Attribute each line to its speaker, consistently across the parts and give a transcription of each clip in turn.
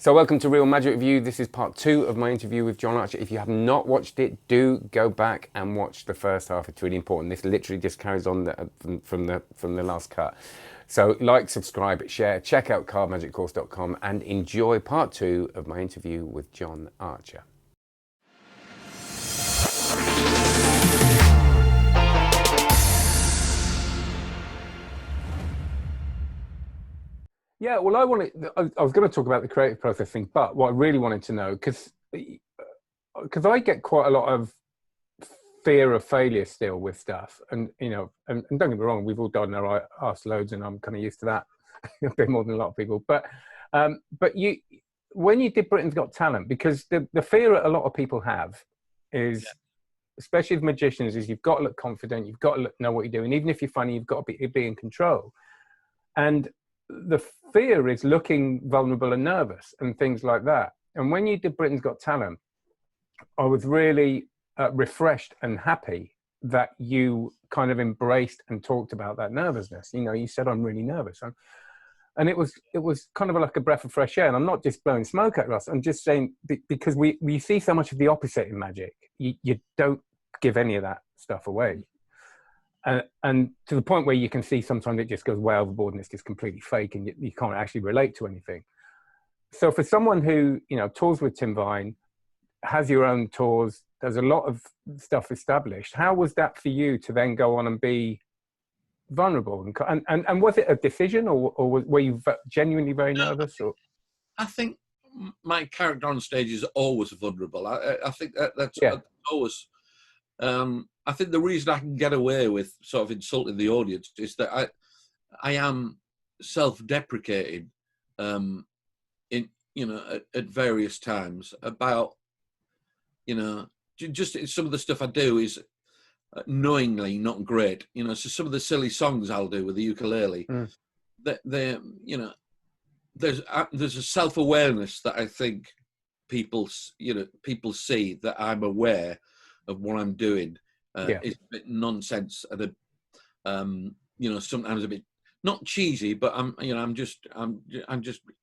Speaker 1: So welcome to Real Magic Review. This is part two of my interview with John Archer. If you have not watched it, do go back and watch the first half. It's really important. This literally just carries on from the last cut. So like, subscribe, share, check out cardmagiccourse.com and enjoy part two of my interview with John Archer. Yeah, well, I was going to talk about the creative process thing, but what I really wanted to know, because I get quite a lot of fear of failure still with stuff, and and don't get me wrong, we've all died in our arse loads, and I'm kind of used to that a bit more than a lot of people. But when you did Britain's Got Talent, because the fear that a lot of people have is, especially with magicians, is you've got to look confident, you've got to know what you're doing, even if you're funny, you've got to be in control, and the fear is looking vulnerable and nervous and things like that. And when you did Britain's Got Talent, I was really refreshed and happy that you kind of embraced and talked about that nervousness. You said, I'm really nervous. And it was kind of like a breath of fresh air. And I'm not just blowing smoke at us. I'm just saying, because we see so much of the opposite in magic. You don't give any of that stuff away. And to the point where you can see sometimes it just goes way overboard and it's just completely fake and you can't actually relate to anything. So for someone who, tours with Tim Vine, has your own tours, there's a lot of stuff established. How was that for you to then go on and be vulnerable? And was it a decision or were you genuinely very nervous? Or
Speaker 2: I think my character on stage is always vulnerable. I think that's always... I think the reason I can get away with sort of insulting the audience is that I am self-deprecating at various times about just some of the stuff I do is knowingly not great. So some of the silly songs I'll do with the ukulele, they're there's a self-awareness that I think people see that I'm aware of what I'm doing. It's a bit nonsense and sometimes a bit not cheesy, but I'm just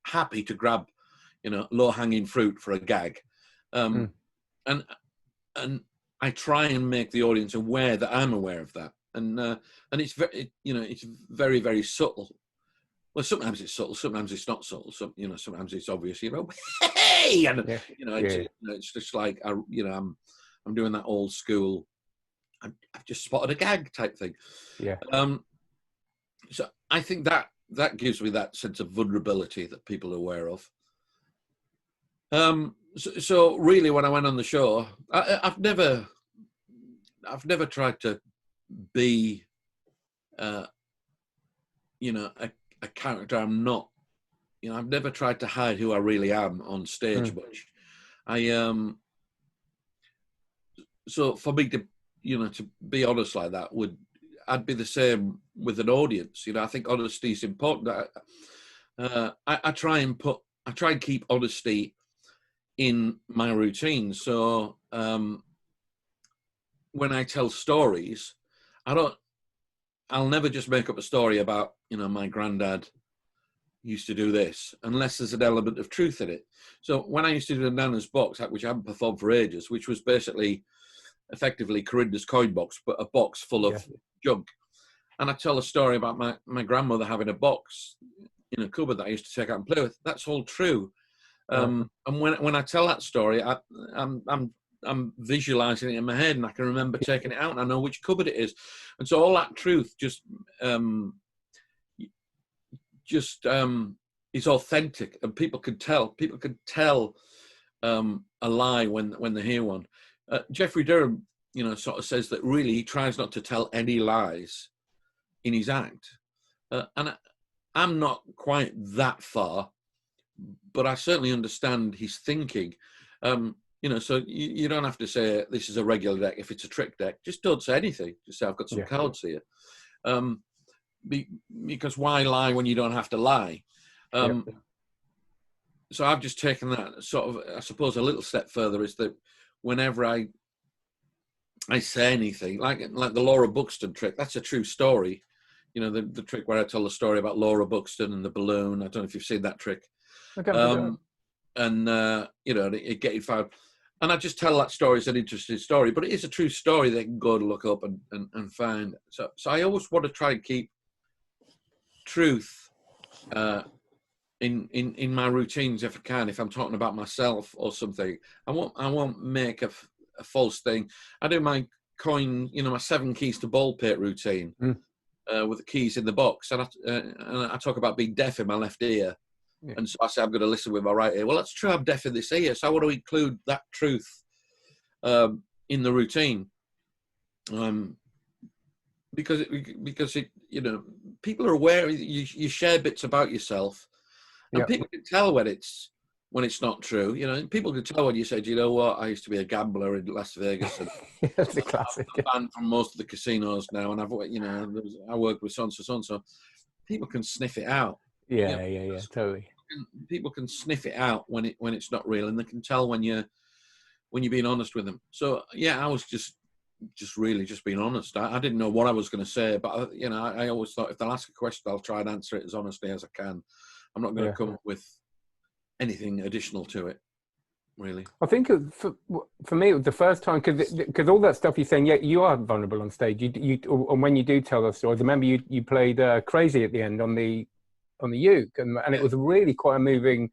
Speaker 2: happy to grab low-hanging fruit for a gag, and I try and make the audience aware that I'm aware of that, and it's it's very, very subtle. Well, sometimes it's subtle, sometimes it's not subtle. Sometimes it's obvious. Hey, and it's just like I'm doing that old school. I've just spotted a gag type thing.
Speaker 1: Yeah.
Speaker 2: So I think that gives me that sense of vulnerability that people are aware of. So really, when I went on the show, I've never tried to be, a character I'm not. I've never tried to hide who I really am on stage much. So for me to be honest like that I'd be the same with an audience. I think honesty is important. I try and keep honesty in my routine. So when I tell stories, I'll never just make up a story about, my granddad used to do this, unless there's an element of truth in it. So when I used to do the Nana's box, which I haven't performed for ages, which was basically effectively Corinda's coin box, but a box full of junk. And I tell a story about my grandmother having a box in a cupboard that I used to take out and play with. That's all true. And when I tell that story, I'm visualizing it in my head, and I can remember taking it out, and I know which cupboard it is. And so all that truth just is authentic, and people can tell. People can tell a lie when they hear one. Jeffrey Durham, sort of says that really he tries not to tell any lies in his act, and I'm not quite that far, but I certainly understand his thinking. So you don't have to say this is a regular deck if it's a trick deck. Just don't say anything. Just say I've got some cards here, because why lie when you don't have to lie? So I've just taken that sort of, I suppose, a little step further, is that whenever I say anything, like the Laura Buxton trick, that's a true story. The trick where I tell the story about Laura Buxton and the balloon. I don't know if you've seen that trick. and you know, it getting found. And I just tell that story as an interesting story, but it is a true story they can go to look up and find. So I always want to try and keep truth in my routines if I can. If I'm talking about myself or something, I won't make a false thing. I do my coin, you know, my 7 keys to ballpate routine with the keys in the box, and I talk about being deaf in my left ear. Yeah. And so I say I'm going to listen with my right ear. Well, that's true. I'm deaf in this ear, so I want to include that truth in the routine, because it, you know, people are aware. You share bits about yourself, and people can tell when it's not true. You know, people can tell when you say, "Do you know what? I used to be a gambler in Las Vegas." And
Speaker 1: that's a classic.
Speaker 2: I'm banned from most of the casinos now, and I worked with so and so. People can sniff it out.
Speaker 1: Yeah, yeah, totally.
Speaker 2: People can sniff it out when it's not real, and they can tell when you're being honest with them. So yeah, I was just really being honest. I didn't know what I was going to say, but you know, I always thought if they'll ask a question, I'll try and answer it as honestly as I can. I'm not going to come up with anything additional to it, really.
Speaker 1: I think for me, it was the first time, because all that stuff you're saying, yeah, you are vulnerable on stage. And when you do tell those stories, I remember you played Crazy at the end on the uke, and it was really quite a moving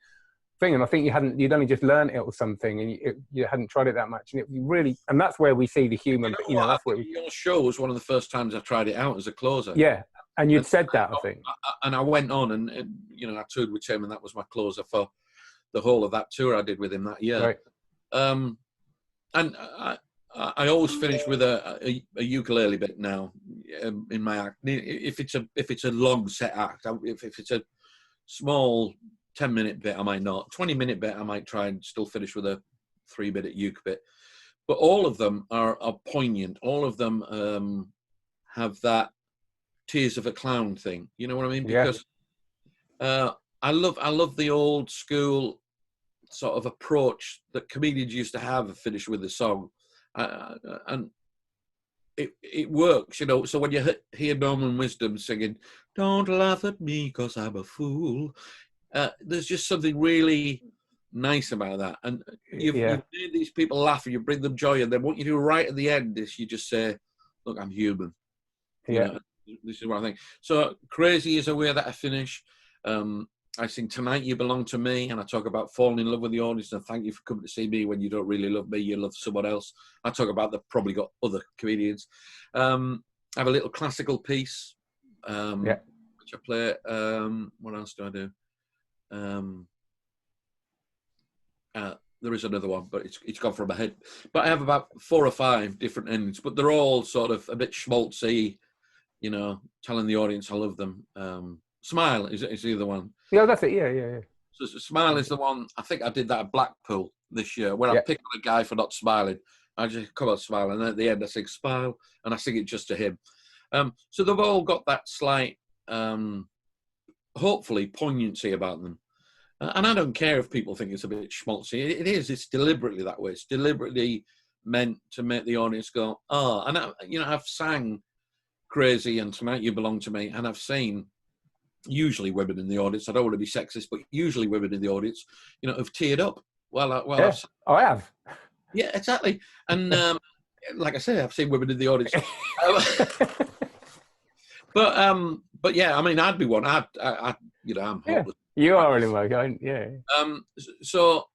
Speaker 1: thing. And I think you'd only just learned it or something, and you hadn't tried it that much, and it really, and that's where we see the human.
Speaker 2: You know, that's where your show was one of the first times I tried it out as a closer.
Speaker 1: Yeah, and you'd said that, I think.
Speaker 2: And I went on and you know, I toured with him, and that was my closer for the whole of that tour I did with him that year. Right. And I always finish with a ukulele bit now in my act. If it's a long set act, if it's a small 10-minute bit, I might not. 20-minute bit, I might try and still finish with a 3-minute uke bit. But all of them are poignant. All of them have that tears of a clown thing. You know what I mean? Because I love the old school sort of approach that comedians used to have finish with a song. And it works, you know. So when you hear Norman Wisdom singing, "Don't laugh at me 'cause I'm a fool," there's just something really nice about that. And you've made these people laugh, and you bring them joy, and then what you do right at the end is you just say, "Look, I'm human." You know, this is what I think. So Crazy is a way that I finish. I sing Tonight You Belong to Me, and I talk about falling in love with the audience and thank you for coming to see me when you don't really love me, you love someone else. I talk about they've probably got other comedians. I have a little classical piece, which I play. What else do I do? There is another one, but it's gone from my head. But I have about 4 or 5 different endings, but they're all sort of a bit schmaltzy, you know, telling the audience I love them. Smile is the other one.
Speaker 1: Yeah, that's it. Yeah.
Speaker 2: So Smile is the one. I think I did that at Blackpool this year, where I picked on a guy for not smiling. I just come out smile, and at the end I sing Smile, and I sing it just to him. So they've all got that slight, hopefully, poignancy about them. And I don't care if people think it's a bit schmaltzy. It is. It's deliberately that way. It's deliberately meant to make the audience go, "Oh." And I've sang Crazy and Tonight You Belong to Me, and I've seen usually women in the audience. I don't want to be sexist, but usually women in the audience, you know, have teared up.
Speaker 1: I have.
Speaker 2: Yeah, exactly. And like I say, I've seen women in the audience. But yeah, I mean, I'd be one. I'm hopeless.
Speaker 1: You are really like, yeah.
Speaker 2: So,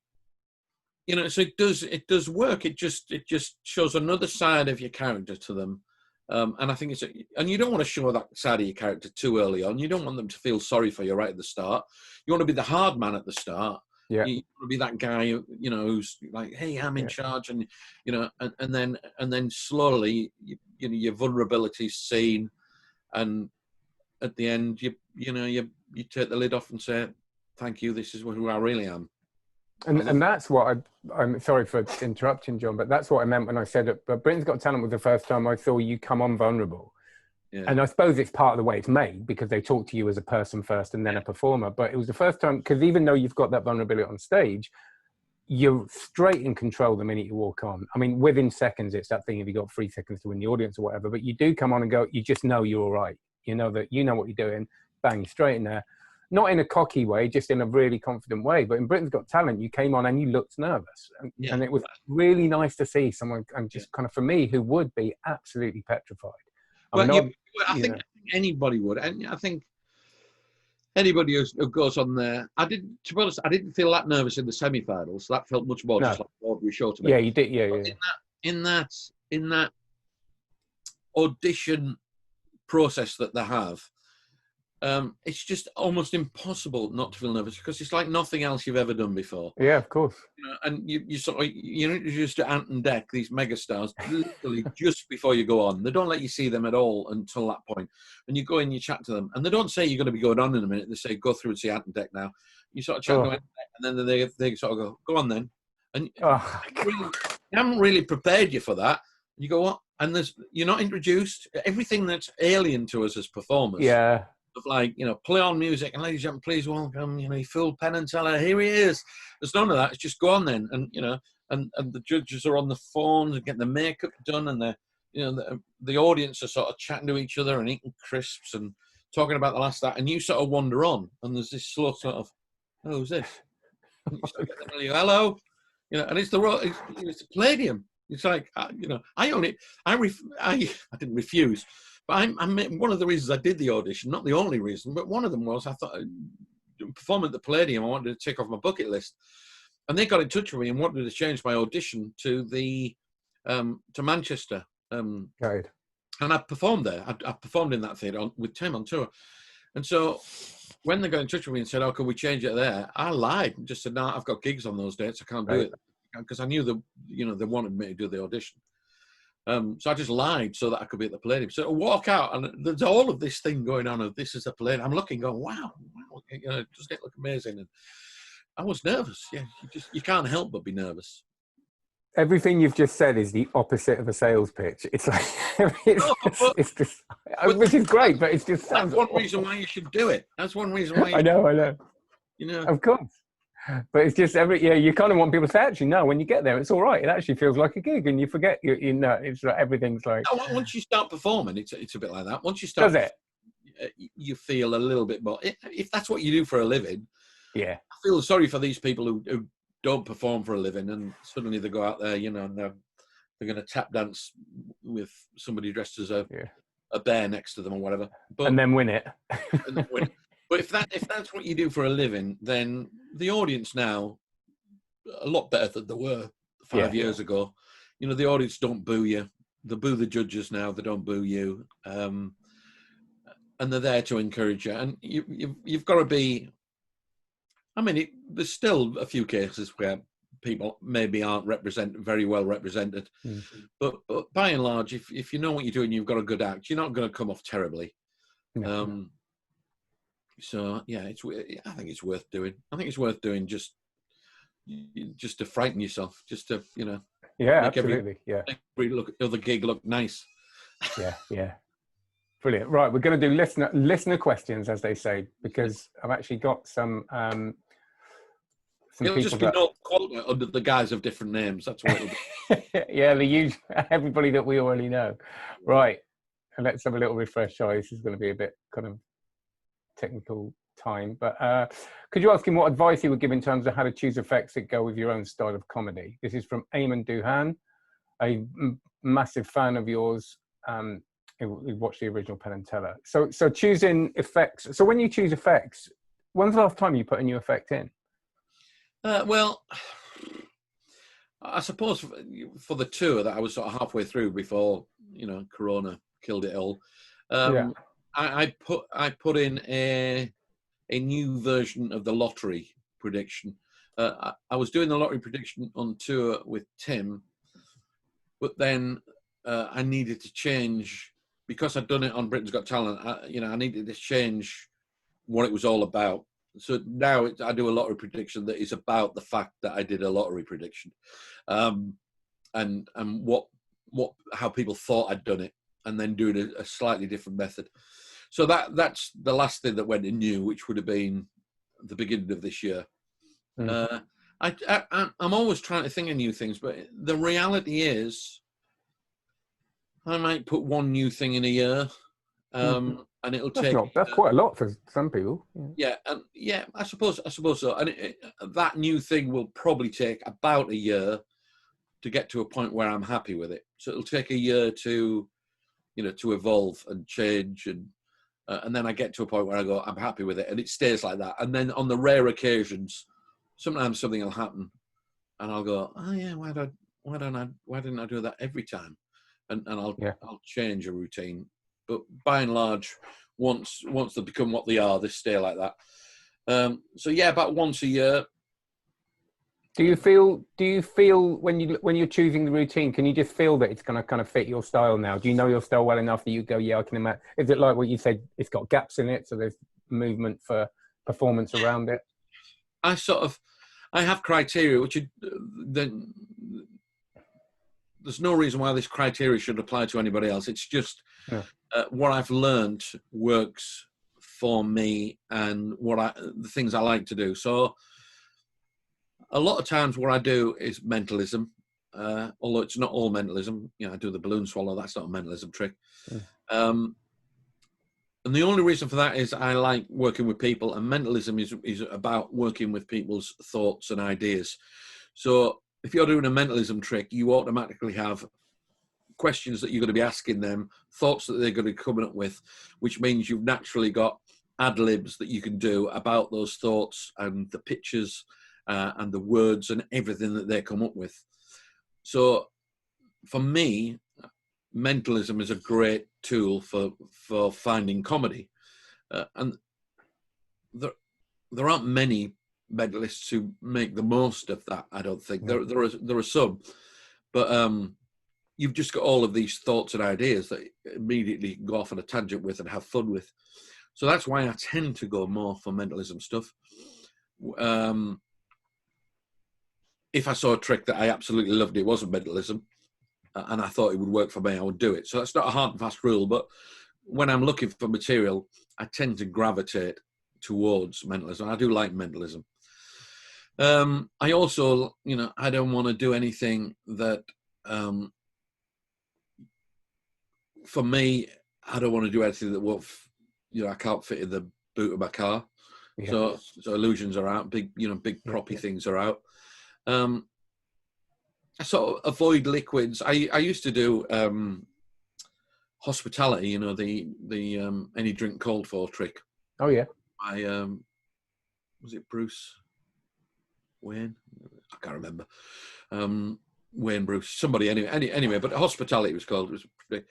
Speaker 2: you know, so it does work. It just shows another side of your character to them. And I think and you don't want to show that side of your character too early on. You don't want them to feel sorry for you right at the start. You want to be the hard man at the start.
Speaker 1: Yeah.
Speaker 2: You want to be that guy, you know, who's like, "Hey, I'm in charge," and you know, and then slowly, you know, your vulnerability's seen, and at the end, you take the lid off and say, "Thank you. This is who I really am."
Speaker 1: And that's what I'm sorry for interrupting, John, but that's what I meant when I said it. But Britain's Got Talent was the first time I saw you come on vulnerable. Yeah. And I suppose it's part of the way it's made because they talk to you as a person first and then a performer. But it was the first time, because even though you've got that vulnerability on stage, you're straight in control the minute you walk on. I mean, within seconds, it's that thing if you got 3 seconds to win the audience or whatever, but you do come on and go, you just know you're all right. You know that you know what you're doing, bang, straight in there. not in a cocky way, just in a really confident way. But in Britain's Got Talent, you came on and you looked nervous, and it was really nice to see someone, and just kind of for me, who would be absolutely petrified.
Speaker 2: Well, I think anybody would, and I think anybody who goes on there. To be honest, I didn't feel that nervous in the semi-finals. That felt much more just like an ordinary show to me.
Speaker 1: Yeah, you did. Yeah.
Speaker 2: In that audition process that they have, it's just almost impossible not to feel nervous, because it's like nothing else you've ever done before.
Speaker 1: Yeah, of course.
Speaker 2: And you're introduced to Ant and Dec, these megastars, literally just before you go on. They don't let you see them at all until that point. And you go in, you chat to them, and they don't say you're going to be going on in a minute. They say, go through and see Ant and Dec now. You sort of chat to Ant and Dec, and then they sort of go on then. And they haven't really prepared you for that. And you go, what? And you're not introduced. Everything that's alien to us as performers.
Speaker 1: Yeah.
Speaker 2: Of like, play on music, and ladies and gentlemen, please welcome, he fooled Penn and Teller, here he is. There's none of that. It's just go on then. And, and the judges are on the phones and getting the makeup done, and the audience are sort of chatting to each other and eating crisps and talking about the last act, and you sort of wander on, and there's this slow sort of, oh, who's this? And you start getting to hello, and it's the Palladium. It's like, I didn't refuse. But one of the reasons I did the audition, not the only reason, but one of them was I thought performing at the Palladium, I wanted to tick off my bucket list, and they got in touch with me and wanted to change my audition to to Manchester.
Speaker 1: Right.
Speaker 2: And I performed there. I performed in that theatre with Tim on tour, and so when they got in touch with me and said, "Oh, can we change it there?" I lied and just said, "No, I've got gigs on those dates. I can't do it," because I knew they wanted me to do the audition. So I just lied so that I could be at the Palladium. So I walk out, and there's all of this thing going on of this is the Palladium. I'm looking, going, wow, doesn't it look amazing? And I was nervous. Yeah, you can't help but be nervous.
Speaker 1: Everything you've just said is the opposite of a sales pitch. It's like it's just which is great, but it's just
Speaker 2: that's one reason why you should do it. That's one reason why.
Speaker 1: I know. Of course. But it's just you kind of want people to say, actually, no, when you get there, it's all right. It actually feels like a gig, and you forget, it's like everything's like.
Speaker 2: No, once you start performing, it's a bit like that. Once you start,
Speaker 1: does it?
Speaker 2: You feel a little bit more. If that's what you do for a living,
Speaker 1: yeah,
Speaker 2: I feel sorry for these people who don't perform for a living, and suddenly they go out there, and they're going to tap dance with somebody dressed as a bear next to them or whatever,
Speaker 1: and then win it.
Speaker 2: But if that's what you do for a living, then the audience now a lot better than they were 5 years ago. The audience don't boo you; they boo the judges now. They don't boo you, and they're there to encourage you. And you've got to be. I mean, there's still a few cases where people maybe aren't very well represented, but by and large, if you know what you're doing, you've got a good act. You're not going to come off terribly. No. So yeah, I think it's worth doing. I think it's worth doing just to frighten yourself, just to
Speaker 1: Yeah, absolutely.
Speaker 2: Every other gig look nice.
Speaker 1: Yeah. Brilliant. Right, we're going to do listener questions, as they say, because I've actually got some.
Speaker 2: It'll just be no quota under the guise of different names. That's what it'll be.
Speaker 1: Yeah, the usual everybody that we already know. Right, and let's have a little refresh. Sorry, this is going to be a bit kind of technical time, but could you ask him what advice he would give in terms of how to choose effects that go with your own style of comedy? This is from Eamon Duhan, a massive fan of yours. Who watched the original Penn and Teller. So choosing effects. So when you choose effects, when's the last time you put a new effect in?
Speaker 2: Well, I suppose for the tour that I was sort of halfway through before Corona killed it all. I put in a new version of the lottery prediction. I was doing the lottery prediction on tour with Tim, but then I needed to change because I'd done it on Britain's Got Talent. I needed to change what it was all about. So now I do a lottery prediction that is about the fact that I did a lottery prediction, and how people thought I'd done it, and then doing a slightly different method. So that's the last thing that went in new, which would have been the beginning of this year. I'm always trying to think of new things, but the reality is I might put one new thing in a year. and it'll
Speaker 1: That's
Speaker 2: take.
Speaker 1: not. That's quite a lot for some people.
Speaker 2: Yeah, and yeah, I suppose so. And that new thing will probably take about a year to get to a point where I'm happy with it. So it'll take a year to, to evolve and change, and then I get to a point where I go, I'm happy with it, and it stays like that. And then on the rare occasions, sometimes something will happen, and I'll go, oh yeah, why didn't I do that every time? And I'll change a routine. But by and large, once they become what they are, they stay like that. So yeah, about once a year.
Speaker 1: Do you feel when you're choosing the routine, can you just feel that it's going to kind of fit your style now? Do you know your style well enough that you go, yeah, I can imagine? Is it like what you said? It's got gaps in it, so there's movement for performance around it.
Speaker 2: I have criteria, which then there's no reason why this criteria should apply to anybody else. It's just what I've learned works for me and the things I like to do. So a lot of times what I do is mentalism, although it's not all mentalism. I do the balloon swallow. That's not a mentalism trick. And the only reason for that is I like working with people, and mentalism is about working with people's thoughts and ideas. So if you're doing a mentalism trick, you automatically have questions that you're going to be asking them, thoughts that they're going to be coming up with, which means you've naturally got ad libs that you can do about those thoughts and the pictures and the words and everything that they come up with. So for me, mentalism is a great tool for finding comedy. And there aren't many mentalists who make the most of that, I don't think. There are some. But you've just got all of these thoughts and ideas that immediately go off on a tangent with and have fun with. So that's why I tend to go more for mentalism stuff. If I saw a trick that I absolutely loved, it wasn't mentalism, and I thought it would work for me, I would do it. So that's not a hard and fast rule, but when I'm looking for material, I tend to gravitate towards mentalism. I do like mentalism. I also, I don't want to do anything that, for me, I don't want to do anything that won't, I can't fit in the boot of my car. Yeah. So illusions are out, big proppy things are out. I sort of avoid liquids. I used to do hospitality, the any drink called for trick.
Speaker 1: Oh yeah.
Speaker 2: Was it Bruce Wayne? I can't remember. Wayne Bruce, somebody anyway. But hospitality was called. It was pretty,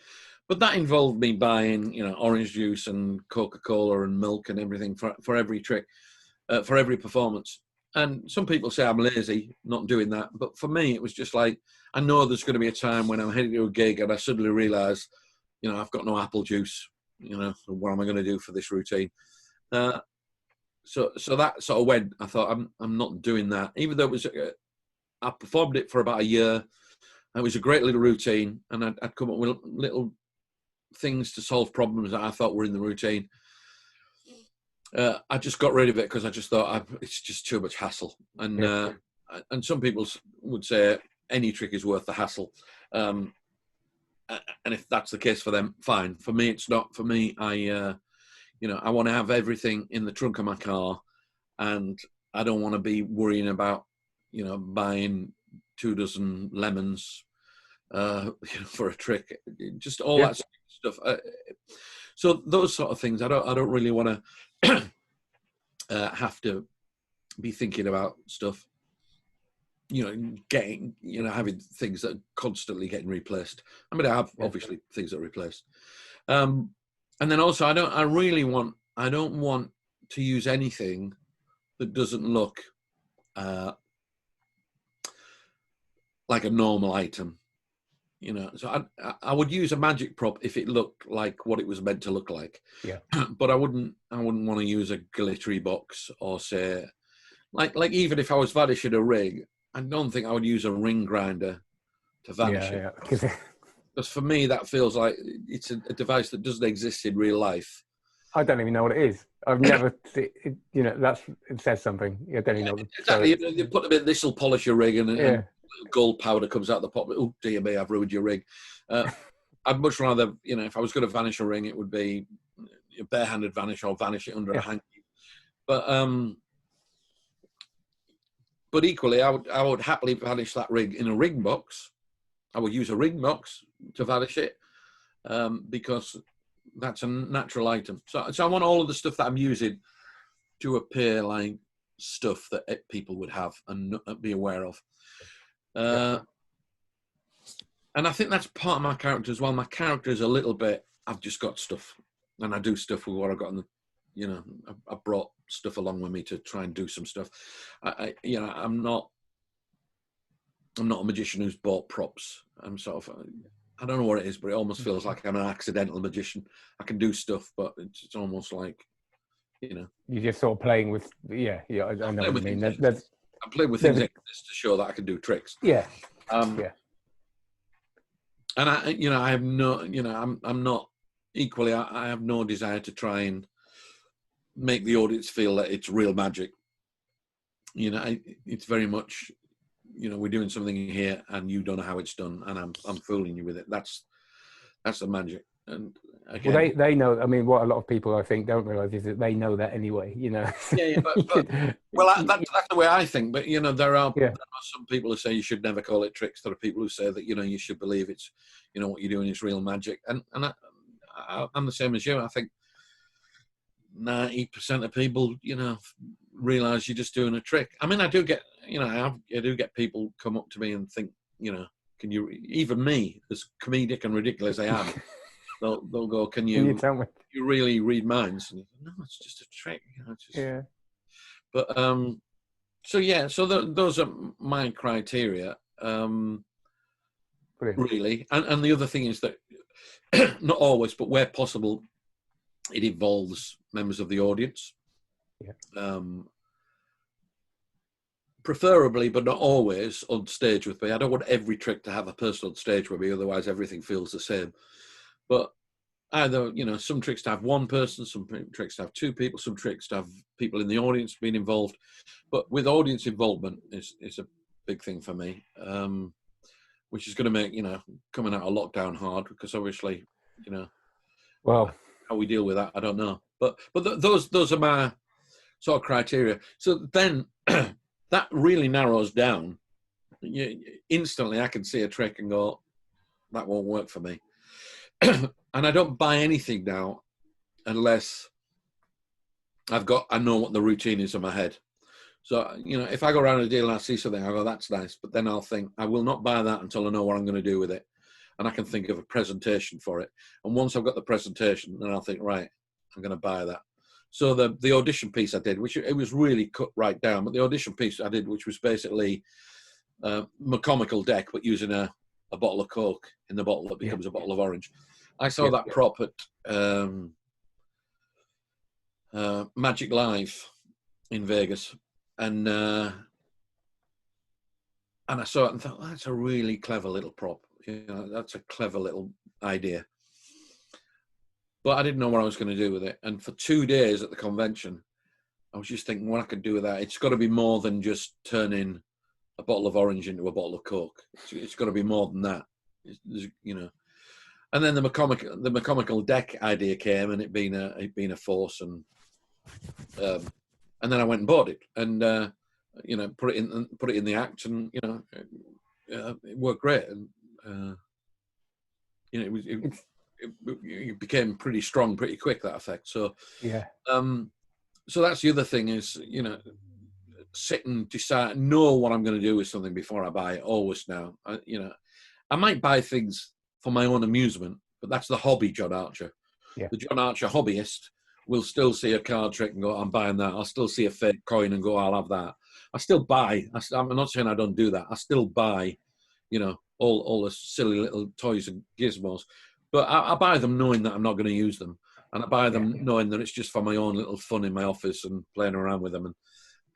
Speaker 2: but that involved me buying, orange juice and Coca-Cola and milk and everything for every trick, for every performance. And some people say I'm lazy not doing that. But for me, it was just like, I know there's going to be a time when I'm heading to a gig and I suddenly realise, I've got no apple juice. What am I going to do for this routine? So that sort of went. I thought, I'm not doing that. Even though it was, I performed it for about a year. It was a great little routine. And I'd come up with little things to solve problems that I thought were in the routine. I just got rid of it because I just thought it's just too much hassle. And and some people would say any trick is worth the hassle. And if that's the case for them, fine. For me, it's not. For me, I want to have everything in the trunk of my car, and I don't want to be worrying about, buying 2 dozen lemons for a trick. Just all that stuff. So those sort of things, I don't really want to have to be thinking about stuff. Having things that are constantly getting replaced. I mean, I have obviously things that are replaced. And then also, I don't want to use anything that doesn't look like a normal item. So I would use a magic prop if it looked like what it was meant to look like.
Speaker 1: Yeah.
Speaker 2: But I wouldn't want to use a glittery box or say, like even if I was vanishing a ring, I don't think I would use a ring grinder to vanish it. Because for me, that feels like it's a device that doesn't exist in real life.
Speaker 1: I don't even know what it is. I've never, it says something. I don't even know.
Speaker 2: Exactly. You put them in, this will polish your ring, and gold powder comes out the pot. Oh dear me, I've ruined your ring. I'd much rather, if I was going to vanish a ring, it would be, barehanded vanish or vanish it under a
Speaker 1: Yeah.
Speaker 2: hanky. But equally, I would happily vanish that rig in a rig box. I would use a rig box to vanish it because that's a natural item. So I want all of the stuff that I'm using to appear like stuff that people would have and be aware of. And I think that's part of my character as well. My character is a little bit, I've just got stuff, and I do stuff with what I've got in the, I brought stuff along with me to try and do some stuff. I'm not a magician who's bought props. I'm sort of, I don't know what it is, but it almost feels like I'm an accidental magician. I can do stuff, but it's almost like,
Speaker 1: You're just sort of playing with, I know what you mean.
Speaker 2: I play with things to show that I can do tricks.
Speaker 1: Yeah.
Speaker 2: And I have no, I'm not equally, I have no desire to try and make the audience feel that it's real magic. It's very much, we're doing something here and you don't know how it's done, and I'm fooling you with it. That's the magic. And again,
Speaker 1: well, they know. I mean, what a lot of people I think don't realize is that they know that anyway.
Speaker 2: But that's the way I think. But there are some people who say you should never call it tricks. There are people who say that you should believe it's what you're doing is real magic. And I'm the same as you. I think 90% of people realize you're just doing a trick. I mean, I do get I do get people come up to me and think can you, even me, as comedic and ridiculous as I am. They'll go, can you
Speaker 1: tell me? You
Speaker 2: really read minds? And no, it's just a trick.
Speaker 1: Yeah.
Speaker 2: But so those are my criteria. Really, and the other thing is that not always, but where possible, it involves members of the audience.
Speaker 1: Yeah.
Speaker 2: Preferably, but not always, on stage with me. I don't want every trick to have a person on stage with me, otherwise everything feels the same. But either, some tricks to have one person, some tricks to have two people, some tricks to have people in the audience being involved. But with audience involvement is a big thing for me, which is going to make, coming out of lockdown hard, because obviously,
Speaker 1: well,
Speaker 2: how we deal with that, I don't know. But those are my sort of criteria. So then that really narrows down. Instantly, I can see a trick and go, that won't work for me. And I don't buy anything now unless I know what the routine is in my head. So, if I go around a deal and I see something, I go, that's nice. But then I'll think, I will not buy that until I know what I'm going to do with it. And I can think of a presentation for it. And once I've got the presentation, then I'll think, right, I'm going to buy that. So the audition piece I did, which it was really cut right down, but the audition piece I did, which was basically McColl deck, but using a bottle of Coke in the bottle that becomes a bottle of orange. I saw that prop at Magic Live in Vegas, and I saw it and thought, that's a really clever little prop. That's a clever little idea. But I didn't know what I was going to do with it. And for 2 days at the convention, I was just thinking what I could do with that. It's got to be more than just turning a bottle of orange into a bottle of Coke. It's got to be more than that. And then the McColl deck idea came, and it being a force, and then I went and bought it, and put it in the act, and it worked great, and it became pretty strong pretty quick, that effect. So so that's the other thing is sit and decide, know what I'm going to do with something before I buy it. Always now, I might buy things for my own amusement, but that's the hobby John Archer. The John Archer hobbyist will still see a card trick and go, I'm buying that. I'll still see a fake coin and go, I'll have that. I still buy. I'm not saying I don't do that. I still buy, all the silly little toys and gizmos. But I buy them knowing that I'm not going to use them. And I buy them knowing that it's just for my own little fun in my office and playing around with them,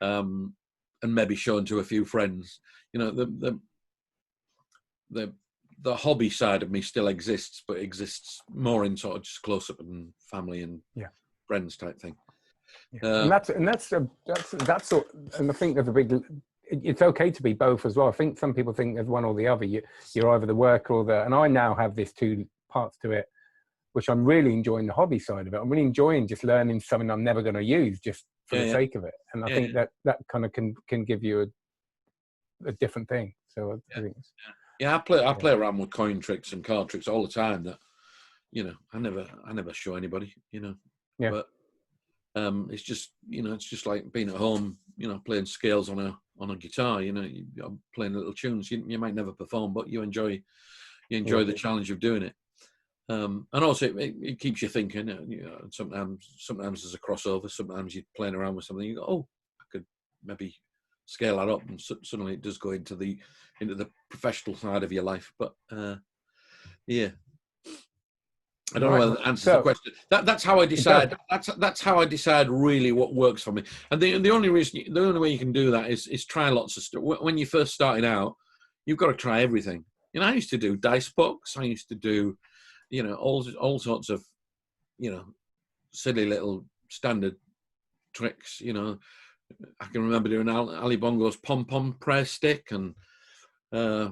Speaker 2: and maybe showing to a few friends. The hobby side of me still exists, but exists more in sort of just close up and family and friends type thing.
Speaker 1: And that's and I think there's a big. It's okay to be both as well. I think some people think there's one or the other. You're either the worker or the. And I now have this two parts to it. which I'm really enjoying the hobby side of it. I'm really enjoying just learning something I'm never going to use just for
Speaker 2: Yeah,
Speaker 1: the
Speaker 2: yeah,
Speaker 1: sake of it. And I
Speaker 2: yeah,
Speaker 1: think that kind of can give you a different thing. So I
Speaker 2: yeah,
Speaker 1: think
Speaker 2: yeah. I
Speaker 1: yeah,
Speaker 2: play around with coin tricks and card tricks all the time. That I never show anybody.
Speaker 1: yeah,
Speaker 2: But it's just it's just like being at home. Playing scales on a guitar. I'm playing little tunes. You might never perform, but you enjoy
Speaker 1: yeah,
Speaker 2: the challenge of doing it. And also it keeps you thinking. Sometimes there's a crossover. Sometimes you're playing around with something. You go, oh, I could maybe scale that up, and suddenly it does go into the professional side of your life. But yeah, I don't know
Speaker 1: right.
Speaker 2: whether that answers the
Speaker 1: So
Speaker 2: question. That's how I
Speaker 1: it does.
Speaker 2: decide. That's how I decide really what works for me. And the only way you can do that is try lots of stuff. When you're first starting out, you've got to try everything. I used to do dice box. I used to do all sorts of silly little standard tricks. I can remember doing Ali Bongo's pom pom prayer stick and uh,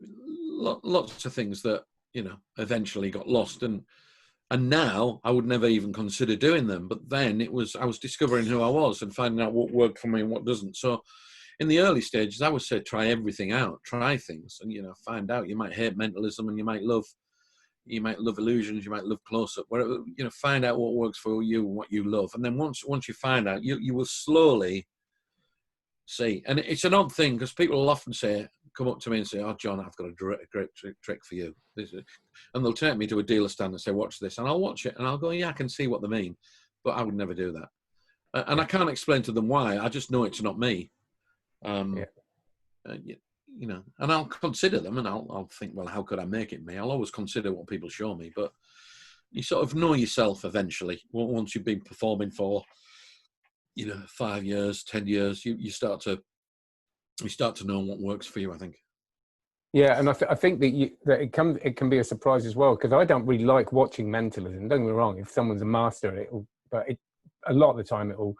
Speaker 2: lots of things that eventually got lost, and now I would never even consider doing them. But then I was discovering who I was and finding out what worked for me and what doesn't. So in the early stages, I would say try everything out, try things, and find out. You might hate mentalism, and you might love illusions, you might love close up. Whatever, find out what works for you, what you love, and then once you find out, you will slowly see. And it's an odd thing because people will often come up to me and say, "Oh, John, I've got a great trick for you," and they'll take me to a dealer stand and say, "Watch this," and I'll watch it and I'll go, "Yeah, I can see what they mean," but I would never do that, and I can't explain to them why. I just know it's not me.
Speaker 1: Yeah.
Speaker 2: And I'll consider them, and I'll think, well, how could I make it me? I'll always consider what people show me, but you sort of know yourself eventually. Once you've been performing for 5 years, 10 years, you start to know what works for you, I think.
Speaker 1: Yeah, and I think that it can be a surprise as well, because I don't really like watching mentalism. Don't get me wrong, if someone's a master, a lot of the time it will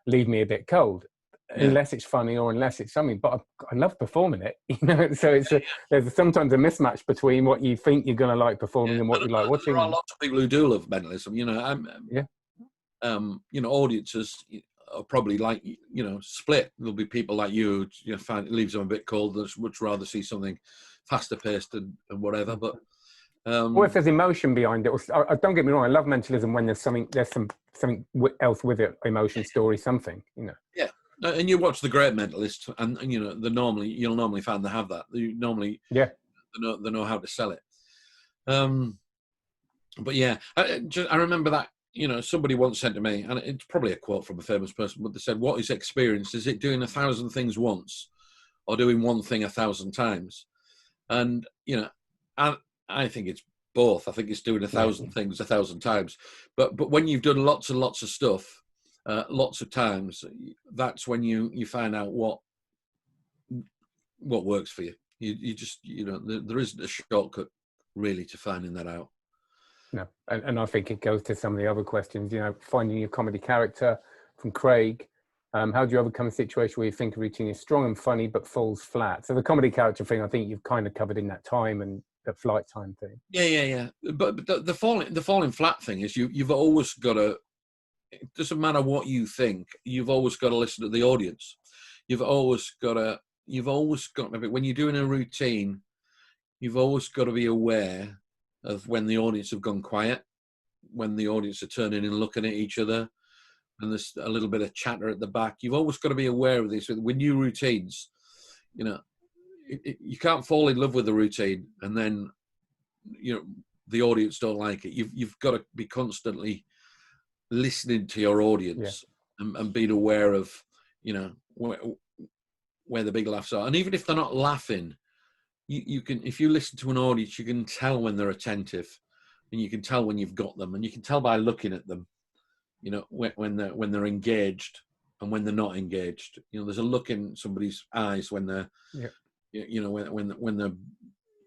Speaker 1: leave me a bit cold,
Speaker 2: Yeah.
Speaker 1: unless it's funny or unless it's something. But I love performing it, So there's sometimes a mismatch between what you think you're going to like performing and what you like watching.
Speaker 2: There are lots of people who do love mentalism. Audiences are probably like split. There'll be people like you find it leaves them a bit cold. They'd much rather see something faster paced and whatever. But
Speaker 1: or if there's emotion behind it, don't get me wrong, I love mentalism when there's something else with it, emotion, story, something.
Speaker 2: Yeah, and you watch The Great Mentalist, and you'll normally find they have that. They normally
Speaker 1: Yeah.
Speaker 2: they know how to sell it. But yeah, I remember that somebody once said to me, and it's probably a quote from a famous person, but they said, "What is experience? Is it doing 1,000 things once, or doing one thing 1,000 times?" And I think it's both. I think it's doing 1,000 things 1,000 times. But when you've done lots and lots of stuff, lots of times, that's when you find out what works for you. You just there isn't a shortcut really to finding that out.
Speaker 1: No, and I think it goes to some of the other questions. Finding your comedy character from Craig. How do you overcome a situation where you think a routine is strong and funny but falls flat? So the comedy character thing, I think you've kind of covered in that time and the flight time thing.
Speaker 2: Yeah. But the falling flat thing is you've always got to. It doesn't matter what you think. You've always got to listen to the audience. You've always got to. When you're doing a routine, you've always got to be aware of when the audience have gone quiet, when the audience are turning and looking at each other, and there's a little bit of chatter at the back. You've always got to be aware of this. With new routines, you can't fall in love with the routine and then the audience don't like it. You've got to be constantly listening to your audience and being aware of where the big laughs are. And even if they're not laughing, you can, if you listen to an audience, you can tell when they're attentive, and you can tell when you've got them, and you can tell by looking at them, when they're engaged and when they're not engaged. There's a look in somebody's eyes when they're, when they're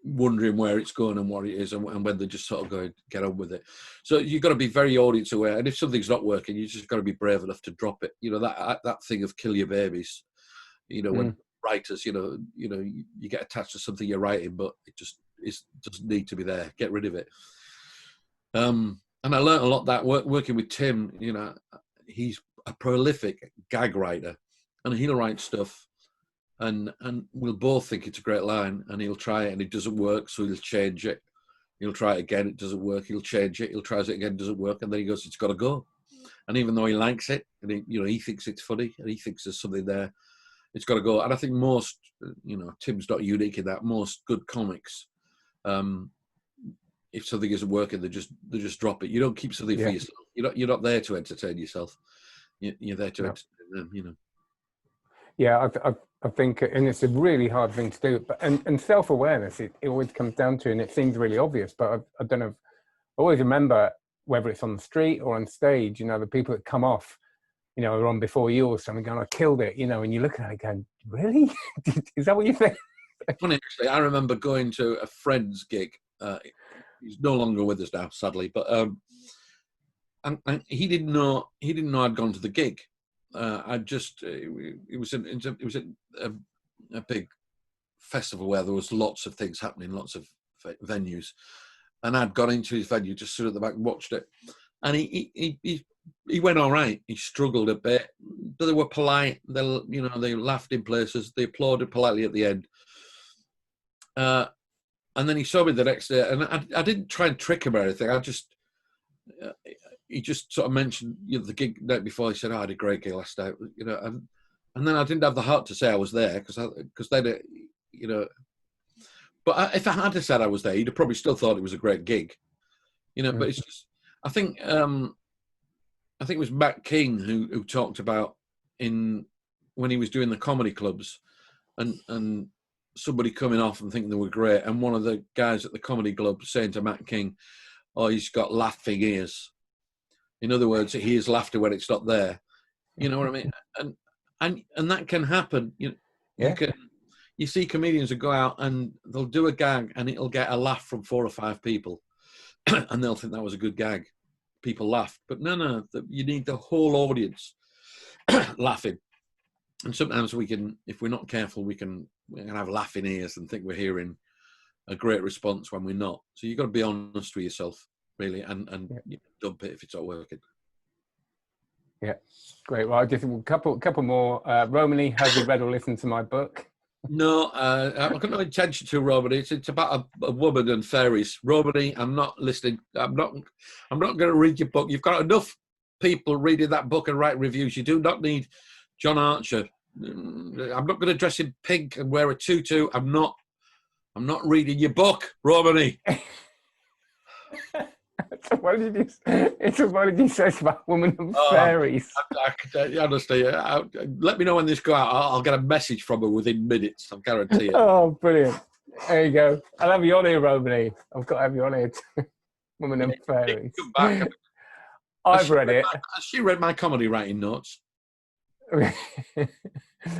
Speaker 2: wondering where it's going and what it is, and when they're just sort of going get on with it. So you've got to be very audience aware, and if something's not working, you just got to be brave enough to drop it. That thing of kill your babies. When writers, you get attached to something you're writing, but it doesn't need to be there. Get rid of it. And I learned a lot that working with Tim. You know, he's a prolific gag writer, and he'll write stuff, and we'll both think it's a great line, and he'll try it, and it doesn't work, so he'll change it. He'll try it again, it doesn't work. He'll change it. He'll try it again, it doesn't work, and then he goes, "It's got to go." And even though he likes it, and he thinks it's funny, and he thinks there's something there, it's got to go. And I think most, Tim's not unique in that. Most good comics, if something isn't working, they just drop it. You don't keep something for yourself. You're not there to entertain yourself. You're there to entertain them.
Speaker 1: Yeah, I think, and it's a really hard thing to do. But and self-awareness, it always comes down to, and it seems really obvious, but I don't know. I always remember, whether it's on the street or on stage, the people that come off, are on before you or something, going, "I killed it," and you look at it going, "Really? Is that what you think?"
Speaker 2: Funny, actually, I remember going to a friend's gig. He's no longer with us now, sadly, but and he didn't know I'd gone to the gig. It was a big festival where there was lots of things happening, lots of venues, and I'd gone into his venue, just stood at the back and watched it, and he went all right. He struggled a bit, but they were polite. They laughed in places. They applauded politely at the end. And then he saw me the next day, and I didn't try and trick him or anything. He just sort of mentioned the gig night before. He said, "Oh, I had a great gig last night," and then I didn't have the heart to say I was there because then, But if I had to said I was there, he'd have probably still thought it was a great gig, But it's just, I think it was Matt King who talked about when he was doing the comedy clubs, and somebody coming off and thinking they were great, and one of the guys at the comedy club saying to Matt King, "Oh, he's got laughing ears." In other words, he hears laughter when it's not there. You know what I mean? And that can happen. You see comedians who go out and they'll do a gag and it'll get a laugh from 4 or 5 people, and they'll think that was a good gag. People laughed, but no, you need the whole audience laughing. And sometimes if we're not careful, we can have laughing ears and think we're hearing a great response when we're not. So you've got to be honest with yourself, really, and dump it if it's not working.
Speaker 1: Yeah, great. Well, just a couple more. Romany, have you read or listened to my book?
Speaker 2: No, I've got no intention to, Romany. It's about a woman and fairies. Romany, I'm not listening. I'm not going to read your book. You've got enough people reading that book and write reviews. You do not need John Archer. I'm not going to dress in pink and wear a tutu. I'm not reading your book, Romany.
Speaker 1: What did you say about women and fairies?
Speaker 2: Honestly, let me know when this go out. I'll get a message from her within minutes. I guarantee it.
Speaker 1: Oh, brilliant! There you go. I'll have you on here, Romany. I've got to have you on here. Women and fairies.
Speaker 2: Come back.
Speaker 1: I've read it.
Speaker 2: Has she read my comedy writing notes?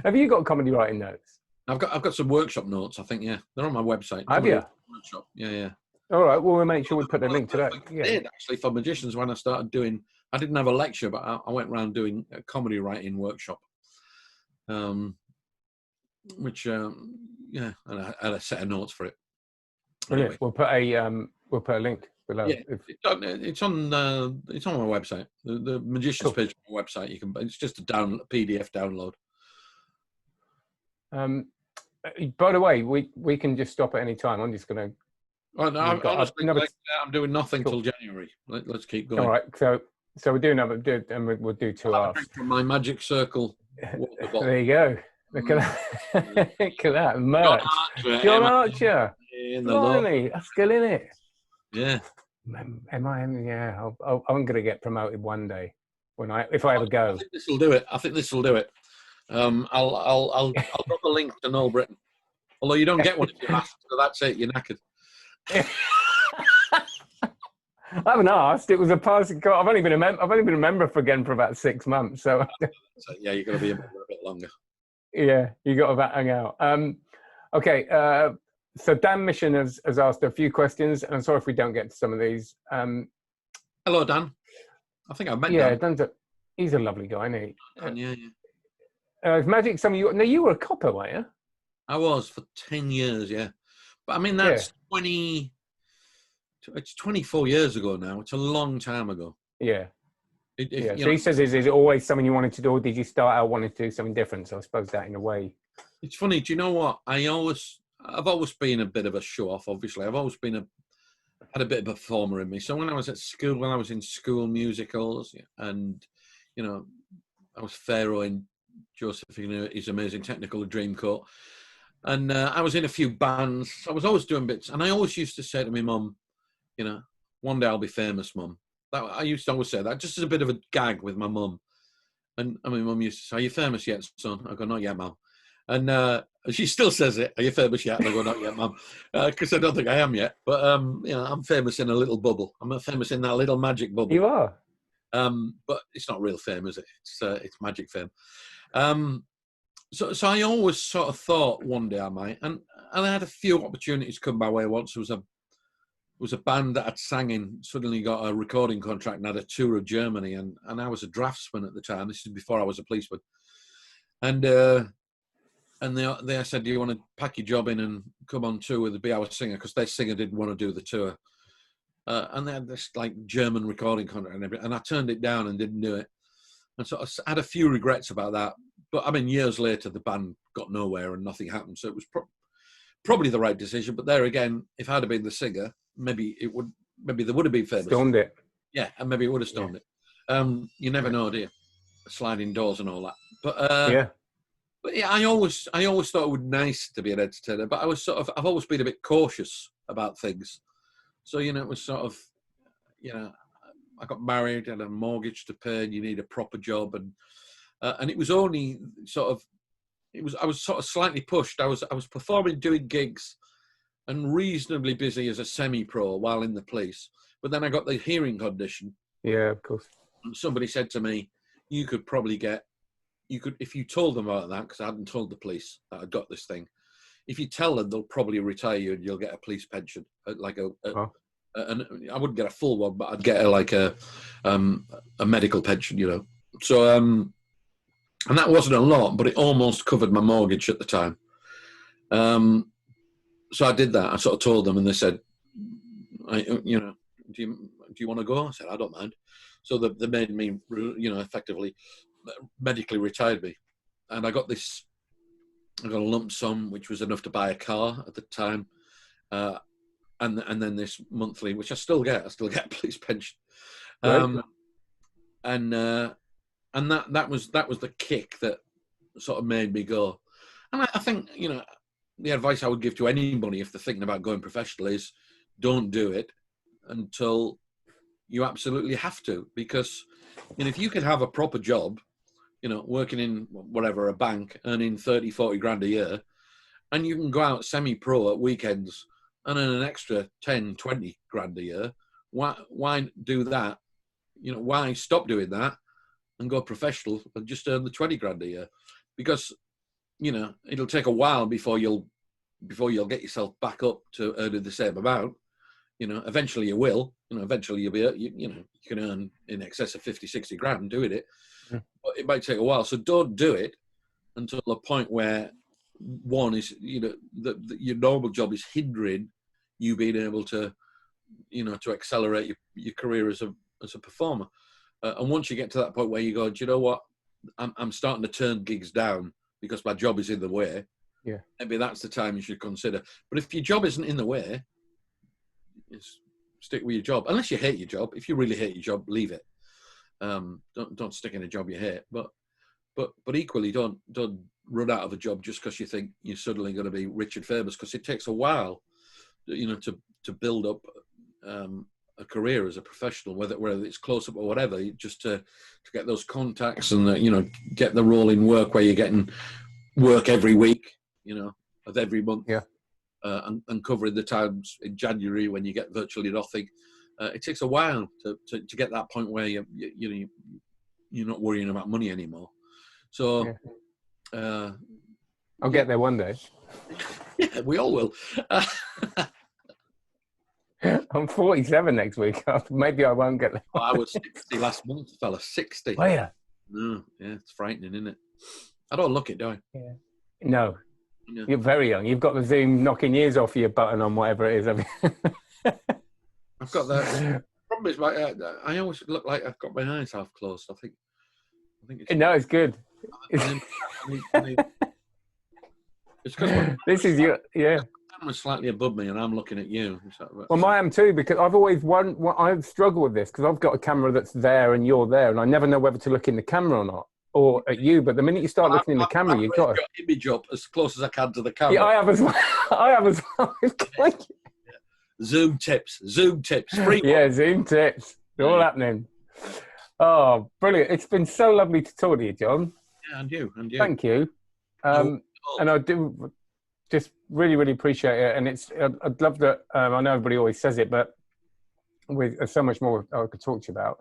Speaker 1: Have you got comedy writing notes?
Speaker 2: I've got some workshop notes. I think they're on my website.
Speaker 1: Have you?
Speaker 2: Workshop. Yeah.
Speaker 1: All right. Well, we'll make sure we put a link to that.
Speaker 2: I did actually for magicians when I started doing. I didn't have a lecture, but I went around doing a comedy writing workshop. Which and I had a set of notes for it.
Speaker 1: Anyway. We'll put a link below.
Speaker 2: Yeah, it's on my website. The magician's page on my website. It's just a PDF download.
Speaker 1: By the way, we can just stop at any time. I'm just going to.
Speaker 2: Oh, no, I'm doing nothing till January. Let's keep going.
Speaker 1: All right, so we'll do another, and we'll do 2 hours.
Speaker 2: From my magic circle.
Speaker 1: There you go. Look at that. Look at that. Merch. John Archer. Finally, that's good, isn't it?
Speaker 2: Yeah.
Speaker 1: M-I-M, yeah. I'm going to get promoted one day if I ever go.
Speaker 2: I think this will do it. I'll drop a link to Noel Britain. Although you don't get one if you ask, so that's it. You're knackered.
Speaker 1: I haven't asked. It was a passing call. I've only been a member for about 6 months. So
Speaker 2: yeah, you've got to be a member a bit longer.
Speaker 1: Yeah, you got to hang out. Okay. So Dan Mission has asked a few questions, and I'm sorry if we don't get to some of these.
Speaker 2: Hello, Dan. I think I met Dan.
Speaker 1: He's a lovely guy, isn't he?
Speaker 2: Dan, yeah.
Speaker 1: Is magic some of you? No, you were a copper, weren't you?
Speaker 2: I was for 10 years, yeah. But I mean, that's 20 it's 24 years ago now. It's a long time ago.
Speaker 1: Yeah.
Speaker 2: If,
Speaker 1: So he says, is it always something you wanted to do, or did you start out wanting to do something different? So I suppose that in a way.
Speaker 2: It's funny. Do you know what? I've always been a bit of a show off. Obviously, I've always been had a bit of a performer in me. So when I was at school, when I was in school musicals, and I was Pharaoh in Josephine, his amazing Technical Dreamcoat, and I was in a few bands. I was always doing bits, and I always used to say to my mum, one day I'll be famous, Mum. I used to always say that just as a bit of a gag with my mum. And my mum used to say, "Are you famous yet, son?" I go, "Not yet, Mum." And she still says it, "Are you famous yet?" And I go, "Not yet, Mum," because I don't think I am yet. But I'm famous in a little bubble. I'm famous in that little magic bubble.
Speaker 1: You are.
Speaker 2: But it's not real fame, is it? It's magic fame. So I always sort of thought one day I might, and I had a few opportunities come my way. Once there was a band that I'd sang in, suddenly got a recording contract and had a tour of Germany, and I was a draftsman at the time. This is before I was a policeman, and they said, "Do you want to pack your job in and come on tour with the Be Our Singer?" Because their singer didn't want to do the tour, and they had this like German recording contract and everything, and I turned it down and didn't do it, and so I had a few regrets about that. But I mean, years later, the band got nowhere and nothing happened, so it was probably the right decision. But there again, if I'd have been the singer, maybe they would have been famous.
Speaker 1: Stormed it.
Speaker 2: Yeah, and maybe it would have stormed it. You never know, do you? Sliding doors and all that. But yeah, I always thought it would be nice to be an entertainer, but I've always been a bit cautious about things. So it was sort of, I got married, had a mortgage to pay, and you need a proper job, and it was only I was sort of slightly pushed. I was performing, doing gigs, and reasonably busy as a semi-pro while in the police. But then I got the hearing condition.
Speaker 1: Yeah, of course.
Speaker 2: And somebody said to me, "You could probably if you told them about that, because I hadn't told the police that I'd got this thing. If you tell them, they'll probably retire you and you'll get a police pension, like and I wouldn't get a full one, but I'd get a medical pension, So and that wasn't a lot, but it almost covered my mortgage at the time. So I did that. I sort of told them, and they said, "Do you want to go?" I said, "I don't mind." So they made me, effectively medically retired me, and I got a lump sum, which was enough to buy a car at the time, and then this monthly, which I still get a police pension,
Speaker 1: Right.
Speaker 2: and that was the kick that sort of made me go. And I think the advice I would give to anybody if they're thinking about going professional is don't do it until you absolutely have to, because if you could have a proper job, working in whatever, a bank, earning 30, 40 grand a year, and you can go out semi-pro at weekends and earn an extra 10, 20 grand a year, why do that? Why stop doing that and go professional and just earn the 20 grand a year? Because it'll take a while before you'll get yourself back up to earning the same amount. Eventually you will. Eventually you'll be. You can earn in excess of 50, 60 grand doing it, but it might take a while. So don't do it until the point where one is, your normal job is hindering you being able to, to accelerate your career as a performer. And once you get to that point where you go, do you know what? I'm starting to turn gigs down because my job is in the way.
Speaker 1: Yeah.
Speaker 2: Maybe that's the time you should consider. But if your job isn't in the way, stick with your job. Unless you hate your job. If you really hate your job, leave it. Don't stick in a job you hate. But equally, don't run out of a job just because you think you're suddenly going to be rich and famous, because it takes a while, to build up a career as a professional, whether it's close up or whatever, just to get those contacts and get the rolling work where you're getting work every week, of every month, and covering the times in January when you get virtually nothing. It takes a while to get that point where you're not worrying about money anymore. So
Speaker 1: I'll get there one day.
Speaker 2: Yeah, we all will.
Speaker 1: I'm 47 next week. Maybe I won't get there.
Speaker 2: I was 60 last month, fella. 60.
Speaker 1: Oh, yeah.
Speaker 2: No, yeah, it's frightening, isn't it? I don't look it, do I?
Speaker 1: Yeah. No. Yeah. You're very young. You've got the Zoom knocking years off your button on whatever it is.
Speaker 2: I I've got that. Problem is, I always look like I've got my eyes half closed. I think it's.
Speaker 1: No, it's good.
Speaker 2: I need, it's because
Speaker 1: This is your, yeah.
Speaker 2: the camera's slightly above me, and I'm looking at you.
Speaker 1: Well, I am too, because I've always I've struggled with this because I've got a camera that's there and you're there, and I never know whether to look in the camera or not, or at you. But the minute you start looking in the camera, you've got
Speaker 2: to image up as close as I can to the camera.
Speaker 1: Yeah, I have as well. I have as well.
Speaker 2: Zoom tips, free.
Speaker 1: Yeah, Zoom tips. They're all happening. Oh, brilliant! It's been so lovely to talk to you, John.
Speaker 2: Yeah, and you.
Speaker 1: Thank you. And I do just really, really appreciate it. And I'd love that. I know everybody always says it, but there's so much more I could talk to you about.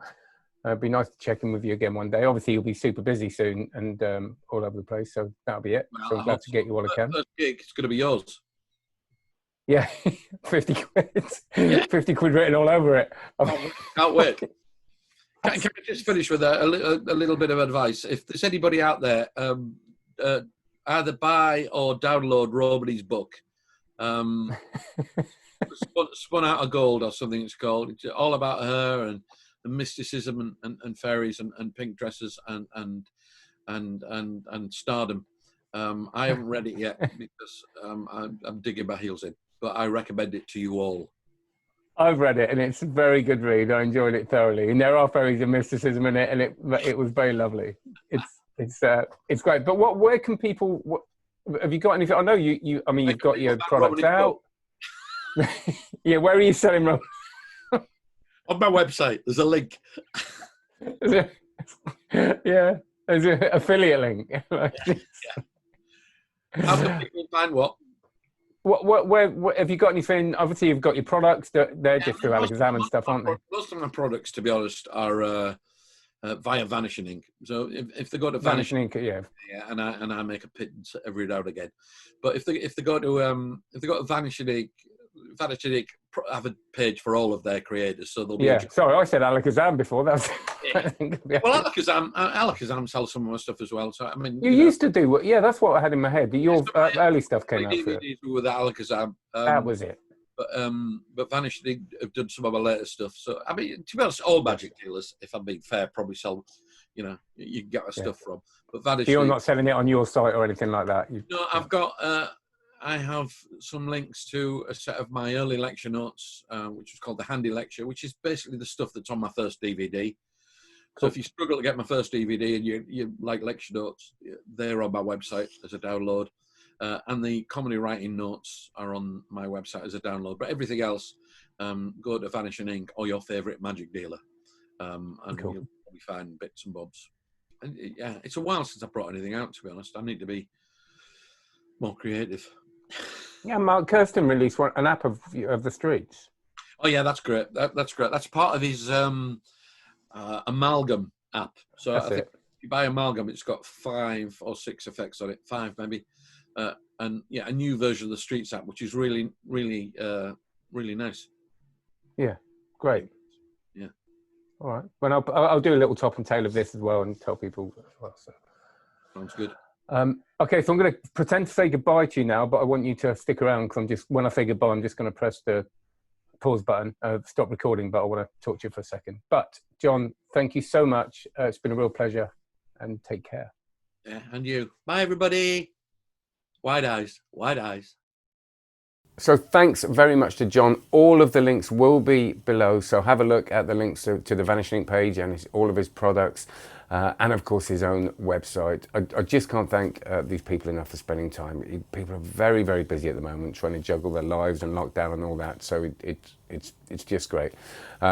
Speaker 1: It'd be nice to check in with you again one day. Obviously, you'll be super busy soon and all over the place, so that'll be it. Well, so I'm glad to get you all I can.
Speaker 2: First gig, it's going to be yours.
Speaker 1: Yeah, 50 quid. Yeah. 50 quid written all over it.
Speaker 2: Can't wait. Can I just finish with a little bit of advice? If there's anybody out there, either buy or download Robody's book. Spun Out of Gold or something it's called. It's all about her and mysticism and fairies and pink dresses and stardom. I haven't read it yet because I'm digging my heels in, but I recommend it to you all.
Speaker 1: I've read it and it's a very good read. I enjoyed it thoroughly, and there are fairies and mysticism in it, and it was very lovely. It's great. But where can people? Have you got anything? I know you. I mean, you've got your products out. Yeah, where are you selling them?
Speaker 2: On my website, there's a link.
Speaker 1: Yeah, there's an affiliate link.
Speaker 2: Yeah. How can people find what?
Speaker 1: Where have you got anything? Obviously, you've got your products. They're just through Alakazam and stuff, aren't they?
Speaker 2: Most of my products, to be honest, are via Vanishing Ink. So if they go to
Speaker 1: Vanishing Ink, yeah,
Speaker 2: and I make a pittance every now and again. But if they go to Vanishing Ink have a page for all of their creators, so they'll be.
Speaker 1: Yeah, sorry, I said Alakazam before. That's
Speaker 2: yeah. Well, Alakazam sells some of my stuff as well. So I mean,
Speaker 1: you used to do. Yeah, that's what I had in my head. Your early stuff came out for
Speaker 2: it. With Alakazam.
Speaker 1: That was it.
Speaker 2: But Vanishing Ink have done some of my later stuff. So I mean, to be honest, all magic dealers, if I'm being fair, probably sell. You know, you can get my stuff from. But Vanishing.
Speaker 1: You're not selling it on your site or anything like that.
Speaker 2: No, I've got. I have some links to a set of my early lecture notes, which was called the Handy Lecture, which is basically the stuff that's on my first DVD. Cool. So if you struggle to get my first DVD and you like lecture notes, they're on my website as a download. And the comedy writing notes are on my website as a download. But everything else, go to Vanishing Ink or your favourite magic dealer. And cool. You'll probably find bits and bobs. And yeah, it's a while since I brought anything out, to be honest. I need to be more creative.
Speaker 1: Yeah, Mark Kirsten released an app of the streets.
Speaker 2: Oh yeah, that's great. That's great. That's part of his amalgam app. So I think if you buy amalgam, it's got 5 or 6 effects on it, 5 maybe, and yeah, a new version of the Streets app, which is really, really, really nice.
Speaker 1: Yeah, great.
Speaker 2: Yeah.
Speaker 1: All right. Well, I'll do a little top and tail of this as well and tell people as well. So.
Speaker 2: Sounds good.
Speaker 1: Okay, so I'm going to pretend to say goodbye to you now, but I want you to stick around because when I say goodbye, I'm just going to press the pause button, stop recording, but I want to talk to you for a second. But John, thank you so much. It's been a real pleasure, and take care.
Speaker 2: Yeah, and you. Bye, everybody. Wide eyes, wide eyes.
Speaker 1: So thanks very much to John. All of the links will be below, so have a look at the links to the Vanishing Ink page and all of his products. And of course his own website. I just can't thank these people enough for spending time. People are very, very busy at the moment trying to juggle their lives and lockdown and all that. So it's just great.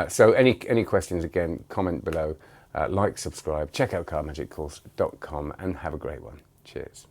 Speaker 1: So any questions, again, comment below, like, subscribe, check out cardmagiccourse.com and have a great one. Cheers.